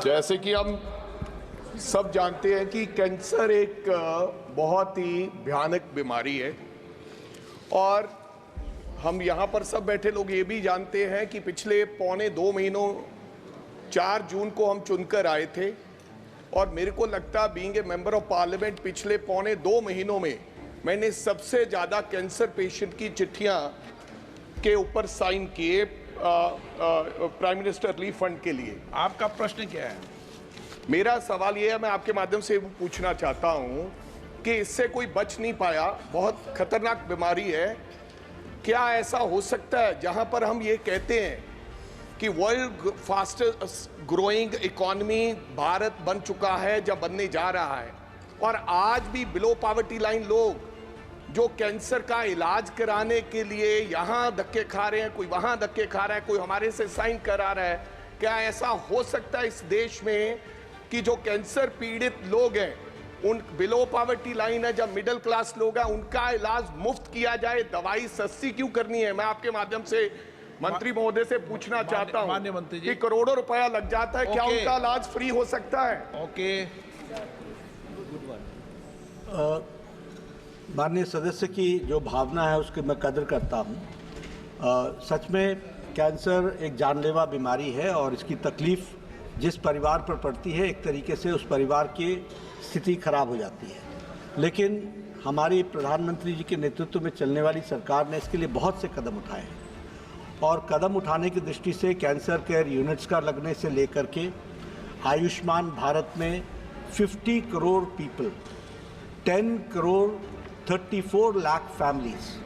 जैसे कि हम सब जानते हैं कि कैंसर एक बहुत ही भयानक बीमारी है और हम यहाँ पर सब बैठे लोग ये भी जानते हैं कि पिछले पौने 2 महीनों 4 जून को हम चुनकर आए थे और मेरे को लगता being a member of parliament पिछले पौने 2 महीनों में मैंने सबसे ज़्यादा कैंसर पेशेंट की चिट्ठियाँ के ऊपर साइन किए प्राइम मिनिस्टर रिलीफ फंड के लिए। आपका प्रश्न क्या है? मेरा सवाल ये है, मैं आपके माध्यम से पूछना चाहता हूँ कि इससे कोई बच नहीं पाया, बहुत खतरनाक बीमारी है। क्या ऐसा हो सकता है जहाँ पर हम ये कहते हैं कि world fastest growing economy Bharat बन चुका है, जब बनने जा रहा है, और आज भी बिलो पॉवर्टी लाइन लोग जो कैंसर का इलाज कराने के लिए यहाँ धक्के खा रहे हैं, कोई वहाँ धक्के खा रहा है, कोई हमारे से साइन करा रहा है। क्या ऐसा हो सकता है इस देश में कि जो कैंसर पीड़ित लोग हैं, उन बिलो पॉवर्टी लाइन है, जब मिडिल क्लास लोग हैं, उनका इलाज मुफ्त किया जाए? दवाई सस्ती क्यों करनी है? मैं आपके माध्यम से मंत्री महोदय से पूछना चाहता हूं माननीय मंत्री जी, कि करोड़ों रुपया लग जाता है, क्या उनका इलाज फ्री हो सकता है? ओके। माननीय सदस्य की जो भावना है उसकी मैं कदर करता हूं। सच में कैंसर एक जानलेवा बीमारी है और इसकी तकलीफ जिस परिवार पर पड़ती है, एक तरीके से उस परिवार की स्थिति खराब हो जाती है। लेकिन हमारी प्रधानमंत्री जी के नेतृत्व में चलने वाली सरकार ने इसके लिए बहुत से कदम उठाए हैं और कदम उठाने की दृष्टि से कैंसर केयर यूनिट्स का लगने से लेकर के आयुष्मान भारत में 50 करोड़ पीपल, 10 करोड़ 34 लाख फैमिलीज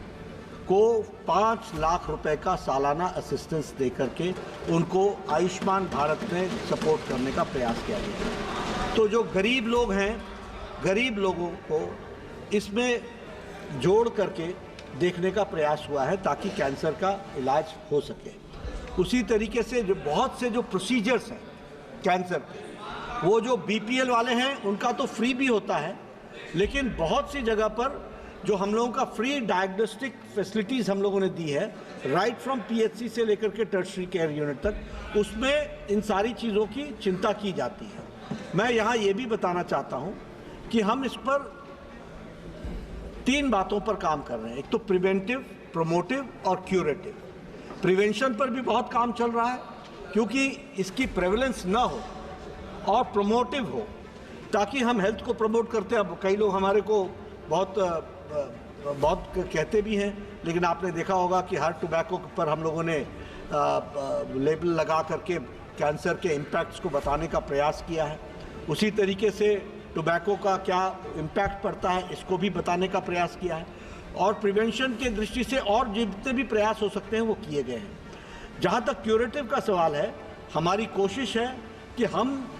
को 5 लाख रुपए का सालाना असिस्टेंस दे करके उनको आयुष्मान भारत में सपोर्ट करने का प्रयास किया गया। तो जो गरीब लोग हैं, गरीब लोगों को इसमें जोड़ करके देखने का प्रयास हुआ है ताकि कैंसर का इलाज हो सके। उसी तरीके से जो बहुत से जो प्रोसीजर्स हैं कैंसर के, वो जो बीपीएल वाले हैं उनका तो फ्री भी होता है, लेकिन बहुत सी जगह पर जो हम लोगों का फ्री डायग्नोस्टिक फैसिलिटीज़ हम लोगों ने दी है, राइट फ्रॉम पीएचसी से लेकर के टर्शरी केयर यूनिट तक, उसमें इन सारी चीज़ों की चिंता की जाती है। मैं यहाँ ये भी बताना चाहता हूँ कि हम इस पर 3 बातों पर काम कर रहे हैं। एक तो प्रिवेंटिव, प्रोमोटिव और क्यूरेटिव। प्रिवेंशन पर भी बहुत काम चल रहा है क्योंकि इसकी प्रेवलेंस ना हो, और प्रोमोटिव हो ताकि हम हेल्थ को प्रमोट करते हैं। अब कई लोग हमारे को बहुत कहते भी हैं, लेकिन आपने देखा होगा कि हर टोबैको पर हम लोगों ने लेबल लगा करके कैंसर के इम्पैक्ट्स को बताने का प्रयास किया है। उसी तरीके से टोबैको का क्या इम्पैक्ट पड़ता है इसको भी बताने का प्रयास किया है, और प्रिवेंशन के दृष्टि से और जितने भी प्रयास हो सकते हैं वो किए गए हैं। जहाँ तक क्यूरेटिव का सवाल है, हमारी कोशिश है कि हम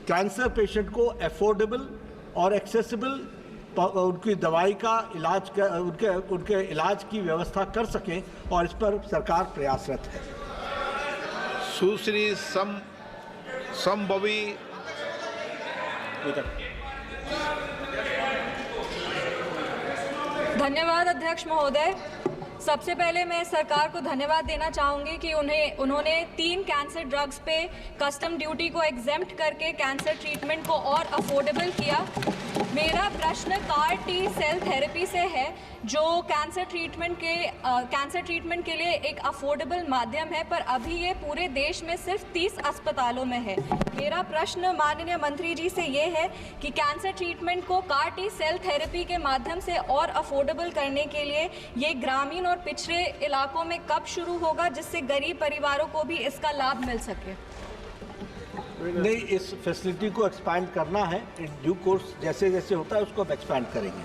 कैंसर पेशेंट को एफोर्डेबल और एक्सेसिबल उनकी दवाई का इलाज उनके इलाज की व्यवस्था कर सकें, और इस पर सरकार प्रयासरत है। सुश्री संभवी धन्यवाद अध्यक्ष महोदय। सबसे पहले मैं सरकार को धन्यवाद देना चाहूँगी कि उन्होंने 3 कैंसर ड्रग्स पे कस्टम ड्यूटी को एग्जेम्प्ट करके कैंसर ट्रीटमेंट को और अफोर्डेबल किया। मेरा प्रश्न कार टी सेल थेरेपी से है, जो कैंसर ट्रीटमेंट के लिए एक अफोर्डेबल माध्यम है, पर अभी ये पूरे देश में सिर्फ 30 अस्पतालों में है। मेरा प्रश्न माननीय मंत्री जी से ये है कि कैंसर ट्रीटमेंट को कार टी सेल थेरेपी के माध्यम से और अफोर्डेबल करने के लिए ये ग्रामीण और पिछड़े इलाकों में कब शुरू होगा, जिससे गरीब परिवारों को भी इसका लाभ मिल सके? नहीं, इस फैसिलिटी को एक्सपैंड करना है इन ड्यू कोर्स, जैसे जैसे होता है उसको अब एक्सपैंड करेंगे।